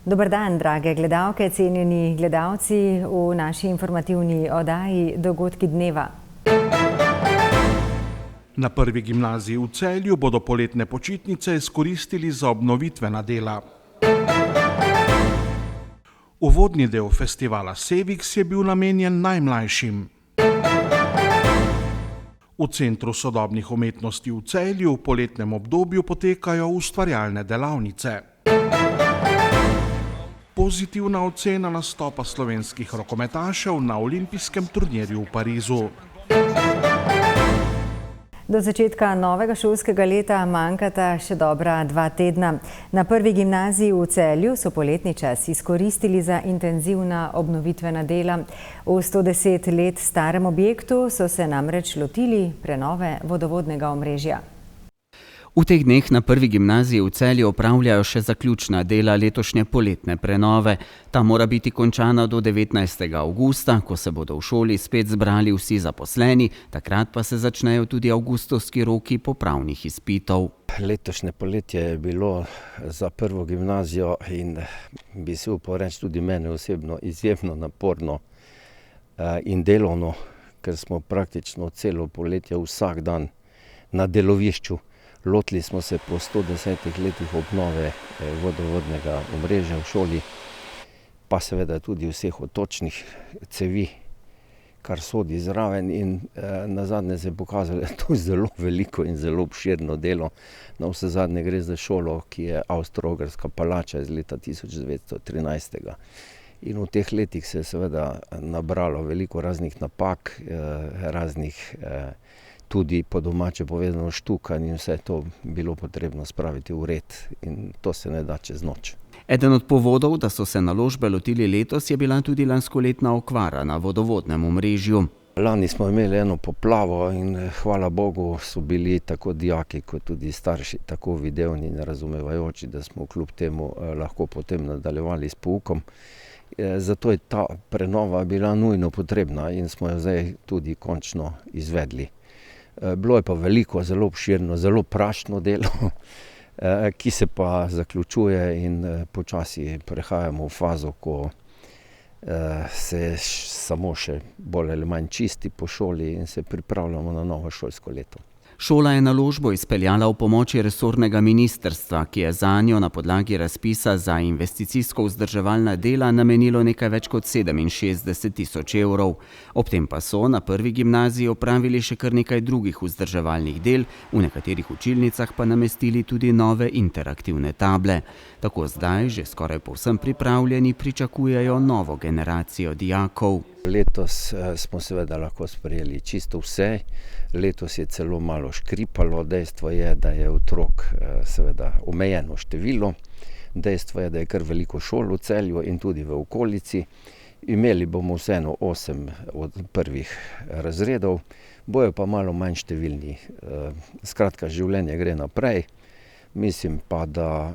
Dober dan, drage gledalke, cenjeni gledalci v naši informativni oddaji Dogodki dneva. Na Prvi gimnaziji v Celju bodo poletne počitnice izkoristili za obnovitvena dela. Uvodni del festivala Sevix je bil namenjen najmlajšim. V Centru sodobnih umetnosti v Celju v poletnem obdobju potekajo ustvarjalne delavnice. Pozitivna ocena nastopa slovenskih rokometašev na olimpijskem turnirju v Parizu. Do začetka novega šolskega leta manjkata še dobra 2 tedna. Na Prvi gimnaziji v Celju so poletni čas izkoristili za intenzivna obnovitvena dela. V 110 let starem objektu so se namreč lotili prenove vodovodnega omrežja. V teh dneh na Prvi gimnaziji v Celju opravljajo še zaključna dela letošnje poletne prenove. Ta mora biti končana do 19. avgusta, ko se bodo v šoli spet zbrali vsi zaposleni, takrat pa se začnejo tudi avgustovski roki popravnih izpitov. Letošnje poletje je bilo za Prvo gimnazijo in bi se upal reči tudi mene osebno izjemno naporno in delovno, ker smo praktično celo poletje vsak dan na delovišču. Lotili smo se po 110 letih obnove vodovodnega omrežja v šoli, pa seveda tudi vseh odtočnih cevi, kar sodi zraven, in nazadnje se je pokazalo, da je to zelo veliko in zelo obširno delo. Na vsezadnje gre za šolo, ki je Avstro-Ogrska palača iz leta 1913. In v teh letih se je seveda nabralo veliko raznih napak, raznih tudi po domače povedano štukanj, in vse to bilo potrebno spraviti v red, in to se ne da čez noč. Eden od povodov, da so se naložbe lotili letos, je bila tudi lanskoletna okvara na vodovodnem omrežju. Lani smo imeli eno poplavo in hvala Bogu so bili tako dijaki kot tudi starši tako videvni in razumevajoči, da smo kljub temu lahko potem nadaljevali s poukom. Zato je ta prenova bila nujno potrebna in smo jo zdaj tudi končno izvedli. Bilo je pa veliko, zelo obširno, zelo prašno delo, ki se pa zaključuje in počasi prehajamo v fazo, ko se samo še bolj ali manj čisti po šoli in se pripravljamo na novo šolsko leto. Šola je naložbo izpeljala v pomoči resornega ministrstva, ki je zanjo na podlagi razpisa za investicijsko vzdrževalna dela namenilo nekaj več kot 67 tisoč evrov. Ob tem pa so na Prvi gimnaziji opravili še kar nekaj drugih vzdrževalnih del, v nekaterih učilnicah pa namestili tudi nove interaktivne table. Tako zdaj, že skoraj povsem pripravljeni, pričakujejo novo generacijo dijakov. Letos smo seveda lahko sprejeli čisto vse. Letos je celo malo škripalo, dejstvo je, da je otrok seveda omejeno število. Dejstvo je, da je kar veliko šol v Celju in tudi v okolici. Imeli bomo vseeno 8 od prvih razredov, bojo pa malo manj številni. Skratka, življenje gre naprej. Mislim pa, da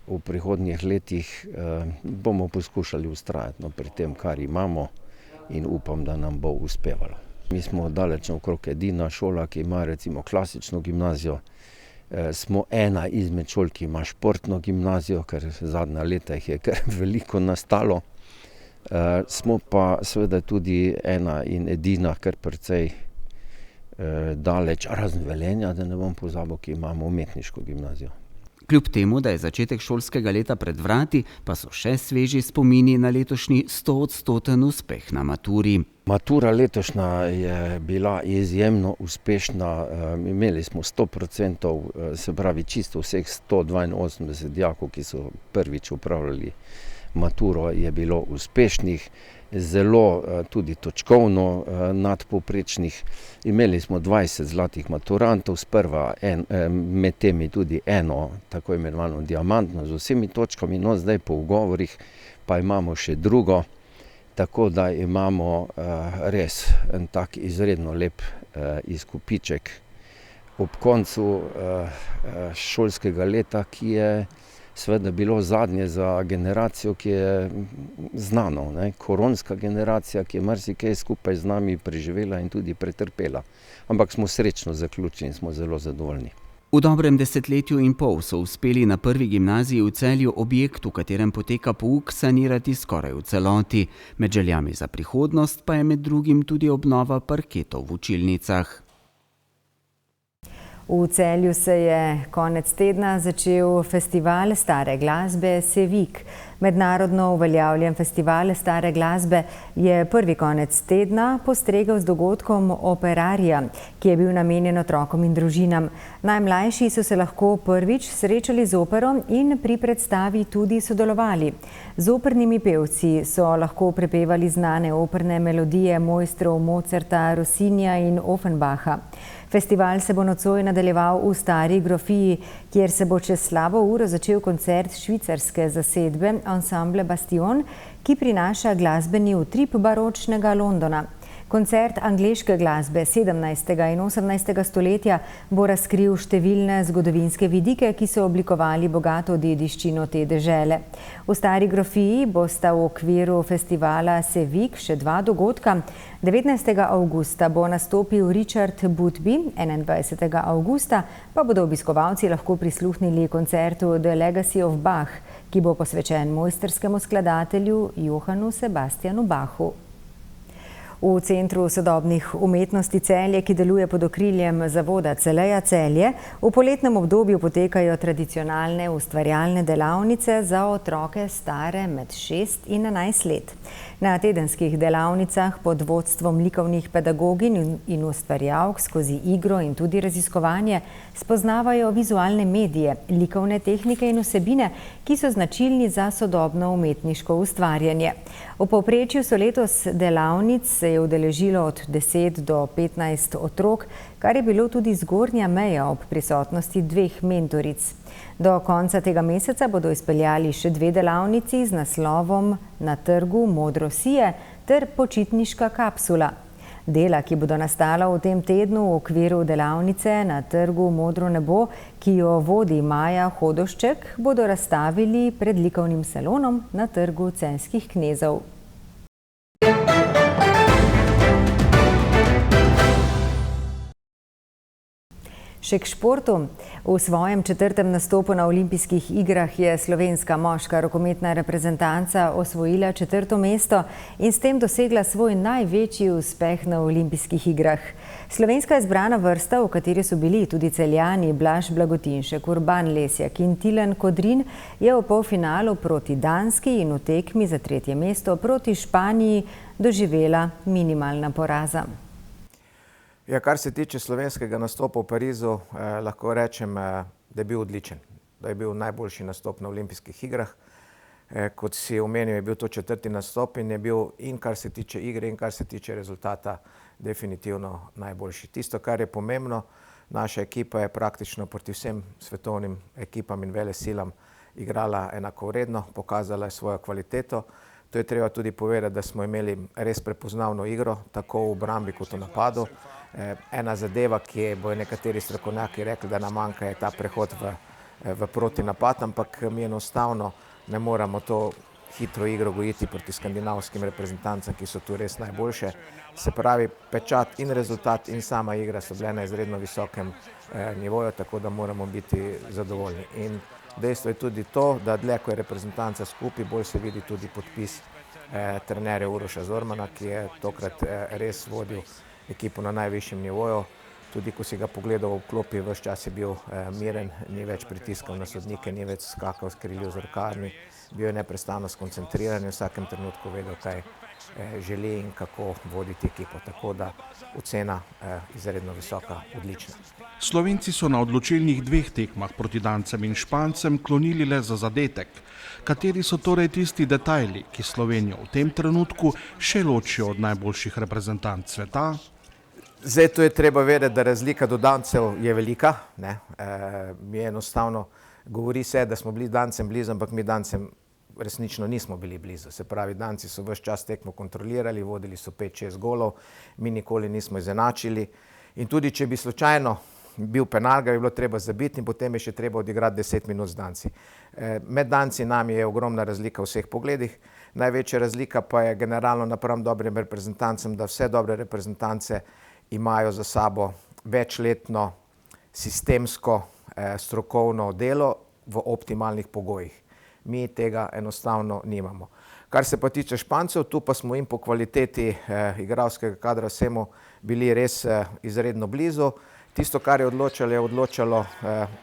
v prihodnjih letih bomo poskušali vztrajati pri tem, kar imamo, in upam, da nam bo uspevalo. Mi smo daleč naokrog edina šola, ki ima recimo klasično gimnazijo. Smo ena izmed šol, ki ima športno gimnazijo, ker zadnja leta jih je kar veliko nastalo. Smo pa seveda tudi ena in edina, kar precej daleč, razen Velenja, da ne bom pozabil, ki imamo umetniško gimnazijo. Kljub temu, da je začetek šolskega leta pred vrati, pa so še sveži spomini na letošnji 100-odstoten uspeh na maturi. Matura letošnja je bila izjemno uspešna. Imeli smo 100%, se pravi čisto vseh 182 dijakov, ki so prvič opravljali maturo, je bilo uspešnih. Zelo tudi točkovno nadpovprečnih. Imeli smo 20 zlatih maturantov, sprva med temi tudi eno tako imenovano diamantno z vsemi točkami, no zdaj po ugovorih pa imamo še drugo, tako da imamo res en tak izredno lep izkupiček ob koncu šolskega leta, ki je seveda bilo zadnje za generacijo, ki je znano, ne? Koronska generacija, ki je marsikaj skupaj z nami preživela in tudi pretrpela. Ampak smo srečno zaključili in smo zelo zadovoljni. V dobrem 1,5 leta so uspeli na prvi gimnaziji v Celju objekt, v katerem poteka pouk, sanirati skoraj v celoti. Med željami za prihodnost pa je med drugim tudi obnova parketov v učilnicah. V Celju se je konec tedna začel festival stare glasbe Sevik. Mednarodno uveljavljen festival stare glasbe je prvi konec tedna postregel z dogodkom Operarija, ki je bil namenjen otrokom in družinam. Najmlajši so se lahko prvič srečali z opero in pri predstavi tudi sodelovali. Z opernimi pevci so lahko prepevali znane operne melodije mojstrov Mozarta, Rossinija in Offenbacha. Festival se bo nocoj nadaljeval v Stari grofiji, kjer se bo čez slabo uro začel koncert švicarske zasedbe Ensemble Bastion, ki prinaša glasbeni utrip baročnega Londona. Koncert angleške glasbe 17. in 18. stoletja bo razkril številne zgodovinske vidike, ki so oblikovali bogato dediščino te dežele. V Stari grofiji bosta v okviru festivala Sevik še dva dogodka. 19. avgusta bo nastopil Richard Butby, 21. avgusta pa bodo obiskovalci lahko prisluhnili koncertu The Legacy of Bach, ki bo posvečen mojstrskemu skladatelju Johanu Sebastianu Bachu. V Centru sodobnih umetnosti Celje, ki deluje pod okriljem Zavoda Celeja Celje, v poletnem obdobju potekajo tradicionalne ustvarjalne delavnice za otroke stare med 6 in 11 let. Na tedenskih delavnicah pod vodstvom likovnih pedagoginj in ustvarjalk skozi igro in tudi raziskovanje spoznavajo vizualne medije, likovne tehnike in vsebine, ki so značilni za sodobno umetniško ustvarjanje. V povprečju so letos delavnic se je udeležilo od 10 do 15 otrok, kar je bilo tudi zgornja meja ob prisotnosti 2 mentoric. Do konca tega meseca bodo izpeljali še 2 delavnici z naslovom Na trgu Modrosije ter Počitniška kapsula. Dela, ki bodo nastala v tem tednu v okviru delavnice Na trgu Modro nebo, ki jo vodi Maja Hodošček, bodo razstavili pred likovnim salonom na trgu Celjskih knezov. Še k športu. V svojem 4. nastopu na olimpijskih igrah je slovenska moška rokometna reprezentanca osvojila 4. mesto in s tem dosegla svoj največji uspeh na olimpijskih igrah. Slovenska izbrana vrsta, v kateri so bili tudi Celjani Blaž Blagotinšek, Urban Lesjak in Tilen Kodrin, je v polfinalu proti Danski in v tekmi za 3. mesto proti Španiji doživela minimalna poraza. Ja, kar se tiče slovenskega nastopa v Parizu, lahko rečem, da je bil odličen, da je bil najboljši nastop na olimpijskih igrah. Kot si omenil, je bil to 4. nastop in je bil in kar se tiče igre in kar se tiče rezultata definitivno najboljši. Tisto, kar je pomembno, naša ekipa je praktično proti vsem svetovnim ekipam in velesilam igrala enakovredno, pokazala je svojo kvaliteto. To je treba tudi povedati, da smo imeli res prepoznavno igro, tako v obrambi kot v napadu. Ena zadeva, ki bojo nekateri strokovnjaki rekli, da nam manjka, je ta prehod v protinapad, ampak mi enostavno ne moramo to hitro igro gojiti proti skandinavskim reprezentancam, ki so tu res najboljše. Se pravi, pečat in rezultat in sama igra so bile na izredno visokem nivoju, tako da moramo biti zadovoljni. In dejstvo je tudi to, da dlje, ko je reprezentanca skupaj, bolj se vidi tudi podpis trenerja Uroša Zormana, ki je tokrat res vodil ekipo na najvišjem nivoju. Tudi ko si ga pogledal v klopi, ves čas je bil miren, ni več pritiskal na sodnike, ni več skakal s krilju z rokami, bil je neprestano skoncentriran in v vsakem trenutku vedel, kaj želi in kako voditi ekipo. Tako da ocena izredno visoka, odlična. Slovenci so na odločilnih 2 tekmah proti Dancem in Špancem klonili le za zadetek. Kateri so torej tisti detajli, ki Slovenijo v tem trenutku še ločijo od najboljših reprezentanc sveta? Zdaj, tu je treba vedeti, da razlika do Dancev je velika. Mi enostavno govori se, da smo bili Dancem blizu, ampak mi Dancem resnično nismo bili blizu. Se pravi, Danci so ves čas tekmo kontrolirali, vodili so 5-6 golov, mi nikoli nismo izenačili. In tudi, če bi slučajno bil penal, ga je bilo treba zabiti in potem je še treba odigrati 10 minut z Danci. Med Danci in nami je ogromna razlika v vseh pogledih. Največja razlika pa je generalno napram dobrim reprezentancem, da vse dobre reprezentance imajo za sabo večletno sistemsko strokovno delo v optimalnih pogojih. Mi tega enostavno nimamo. Kar se pa tiče Špancev, tu pa smo jim po kvaliteti igralskega kadra vsemu bili res izredno blizu. Tisto, kar je odločalo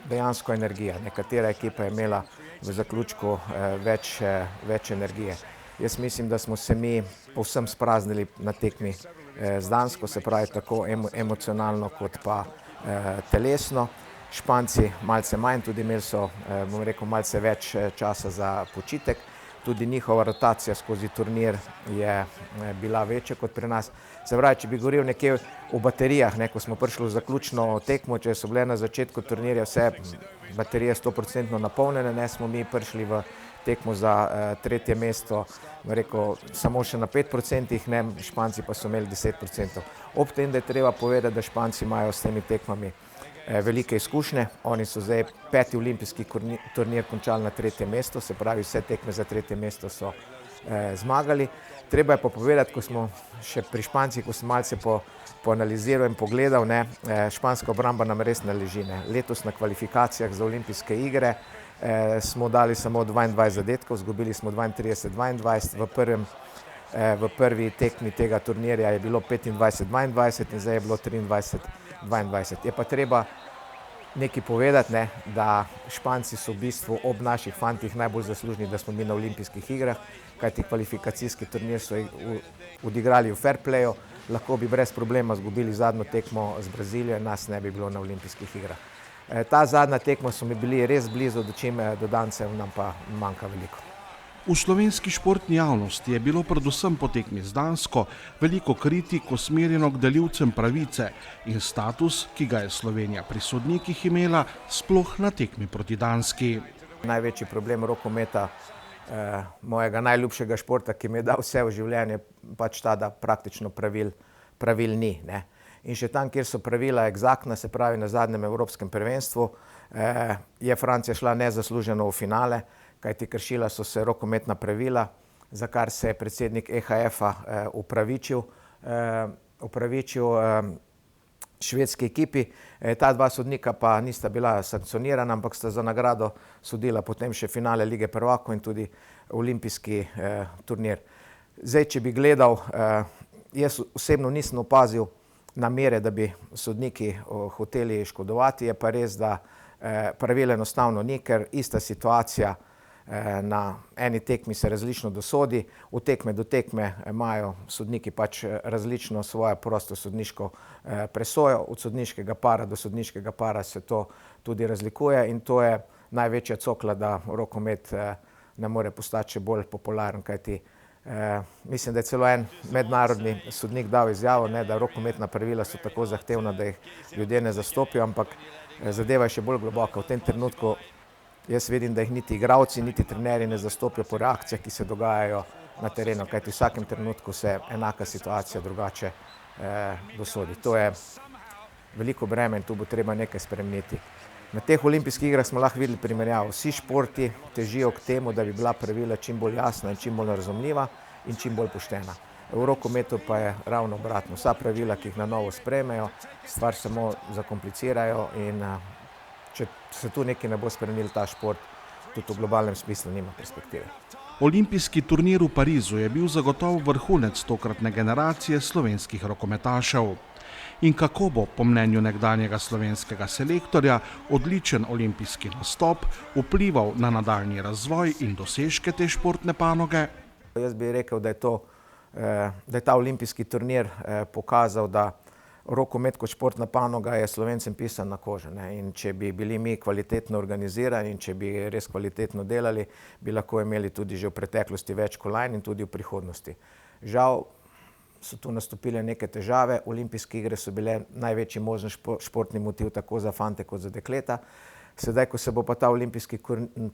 dejansko energija. Nekatera ekipa je imela v zaključku več energije. Jaz mislim, da smo se mi povsem spraznili na tekmi z Dansko, se pravi tako emocionalno kot pa telesno. Španci malce manj, tudi imeli so, bom rekel, malce več časa za počitek. Tudi njihova rotacija skozi turnir je bila večja kot pri nas. Se pravi, če bi govoril nekje o baterijah, ko smo prišli v zaključno tekmo, če so bile na začetku turnirja vse baterije 100% napolnjene, smo mi prišli v tekmo za tretje mesto, rekel, samo še na 5%, Španci pa so imeli 10%. Ob tem, da je treba povedati, da Španci imajo s temi tekmami velike izkušnje. Oni so zdaj 5. olimpijski turnir končali na 3. mesto, se pravi vse tekme za 3. mesto so zmagali. Treba je pa povedati, ko smo še pri Špancih, ko sem malce poanaliziral in pogledal, španska obramba nam res ne leži. Letos na kvalifikacijah za olimpijske igre smo dali samo 22 zadetkov, izgubili smo 32-22, v prvi tekmi tega turnirja je bilo 25-22 in zdaj je bilo 23-22. Je pa treba nekaj povedati, da Španci so v bistvu ob naših fantih najbolj zaslužni, da smo mi na olimpijskih igrah, kajti kvalifikacijski turnir so odigrali v fair playu, lahko bi brez problema izgubili zadnjo tekmo z Brazilijo in nas ne bi bilo na olimpijskih igrah. Ta zadnja tekma so mi bili res blizu, dočim do Dancev nam pa manjka veliko. V slovenski športni javnosti je bilo predvsem po tekmi z Dansko veliko kritik usmerjeno k delivcem pravice in status, ki ga je Slovenija pri sodnikih imela, sploh na tekmi proti Danski. Največji problem rokometa, mojega najljubšega športa, ki mi je dal vse v življenje, pač ta, da praktično pravil ni. In še tam, kjer so pravila eksaktna, se pravi na zadnjem evropskem prvenstvu, je Francija šla nezasluženo v finale, kajti kršila so se rokometna pravila, za kar se je predsednik EHF-a opravičil švedski ekipi. Ta dva sodnika pa nista bila sankcionirana, ampak sta za nagrado sodila potem še finale Lige prvakov in tudi olimpijski turnir. Zdaj, če bi gledal, jaz osebno nisem opazil namere, da bi sodniki hoteli škodovati, je pa res, da pravil enostavno ni, ker ista situacija na eni tekmi se različno dosodi, od tekme do tekme imajo sodniki pač različno svojo prosto sodniško presojo, od sodniškega para do sodniškega para se to tudi razlikuje in to je največja cokla, da rokomet ne more postati še bolj popularen, kajti mislim, da je celo en mednarodni sodnik dal izjavo, da rokometna pravila so tako zahtevna, da jih ljudje ne zastopijo, ampak zadeva je še bolj globoka. V tem trenutku jaz vidim, da jih niti igralci, niti trenerji ne zastopijo po reakcijah, ki se dogajajo na terenu, kajti v vsakem trenutku se enaka situacija drugače dosodi. To je veliko breme in tu bo treba nekaj spremeniti. Na teh olimpijskih igrah smo lahko videli primerjavo. Vsi športi težijo k temu, da bi bila pravila čim bolj jasna in čim bolj razumljiva in čim bolj poštena. V rokometu pa je ravno obratno. Vsa pravila, ki jih na novo sprejmejo, stvar samo zakomplicirajo in če se tu nekaj ne bo spremenil, ta šport tudi v globalnem smislu nima perspektive. Olimpijski turnir v Parizu je bil zagotovo vrhunec tokratne generacije slovenskih rokometašev. In kako bo, po mnenju nekdanjega slovenskega selektorja, odličen olimpijski nastop vplival na nadaljnji razvoj in dosežke te športne panoge? Jaz bi rekel, da je ta olimpijski turnir pokazal, da rokomet kot športna panoga je Slovencem pisan na kožo. In če bi bili mi kvalitetno organizirani in če bi res kvalitetno delali, bi lahko imeli tudi že v preteklosti več kolajn in tudi v prihodnosti. Žal so tu nastopile neke težave, olimpijske igre so bile največji možen športni motiv tako za fante kot za dekleta. Sedaj, ko se bo pa ta olimpijski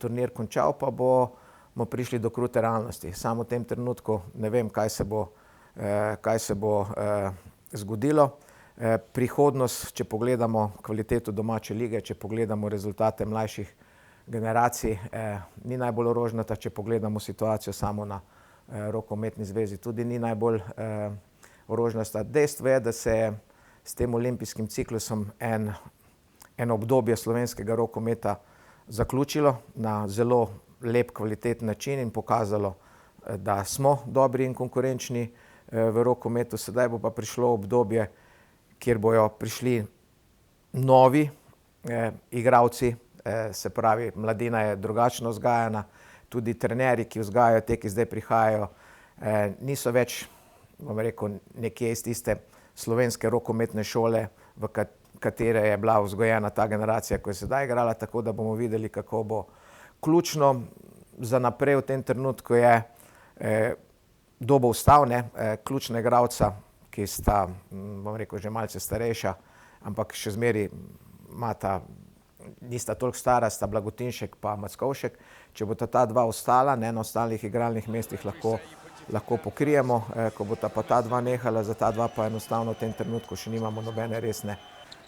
turnir končal, pa bomo prišli do krute realnosti. Samo v tem trenutku ne vem, kaj se bo zgodilo. Prihodnost, če pogledamo kvaliteto domače lige, če pogledamo rezultate mlajših generacij, ni najbolj rožnata, če pogledamo situacijo samo na rokometni zvezi, tudi ni najbolj rožnata. Dejstvo je, da se je s tem olimpijskim ciklusom eno obdobje slovenskega rokometa zaključilo na zelo lep, kvaliteten način in pokazalo, da smo dobri in konkurenčni v rokometu. Sedaj bo pa prišlo obdobje, kjer bojo prišli novi igralci, se pravi, mladina je drugačno vzgajana, tudi trenerji, ki vzgajajo te, ki zdaj prihajajo, niso več, bom rekel, nekje iz tiste slovenske rokometne šole, v katere je bila vzgojena ta generacija, ko je sedaj igrala, tako da bomo videli, kako bo. Ključno za naprej v tem trenutku je, kdo bo ostal, ključna igralca, ki sta, bom rekel, že malce starejša, ampak še zmeraj nista toliko stara, sta Blagotinšek pa Mackovšek. Če bo ta dva ostala, na ostalih igralnih mestih lahko pokrijemo, ko bo pa ta dva nehala, za ta dva pa enostavno v tem trenutku še nimamo nobene resne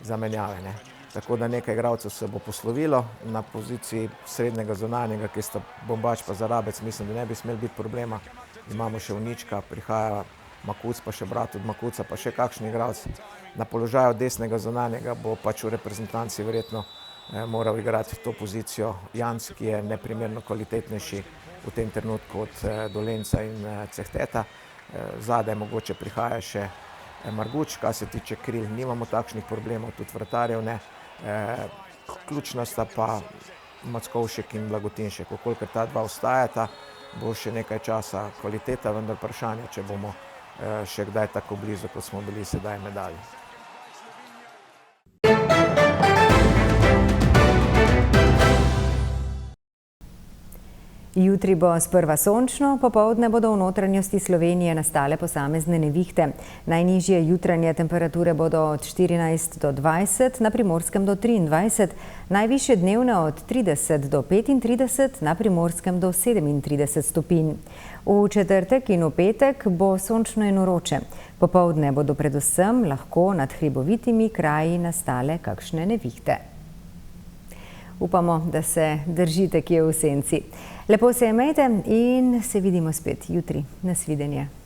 zamenjave. Tako da nekaj igralcev se bo poslovilo na poziciji srednjega zunanjega, ki sta Bombač pa Zarabec, mislim, da ne bi smeli biti problema. Imamo še Vnička, prihaja Makuc, pa še brat od Makuca, pa še kakšen igralec. Na položaju desnega zunanjega bo pač v reprezentanci verjetno moral igrati to pozicijo Janc, ki je neprimerno kvalitetnejši v tem trenutku od Dolenca in Cehteta. Zadaj mogoče prihaja še Marguč, kar se tiče kril, nimamo takšnih problemov, tudi vratarjev ne. Ključna sta pa Mackovšek in Blagotinšek. Kolikor ta dva ostajata, bo še nekaj časa kvaliteta, vendar vprašanje, če bomo še kdaj tako blizu, kot smo bili sedaj medalji. Jutri bo sprva sončno, popoldne bodo v notranjosti Slovenije nastale posamezne nevihte. Najnižje jutranje temperature bodo od 14 do 20, na Primorskem do 23, najvišje dnevne od 30 do 35, na Primorskem do 37 stopinj. V četrtek in v petek bo sončno in vroče. Popoldne bodo predvsem lahko nad hribovitimi kraji nastale kakšne nevihte. Upamo, da se držite kje v senci. Lepo se imejte in se vidimo spet jutri. Nasvidenje.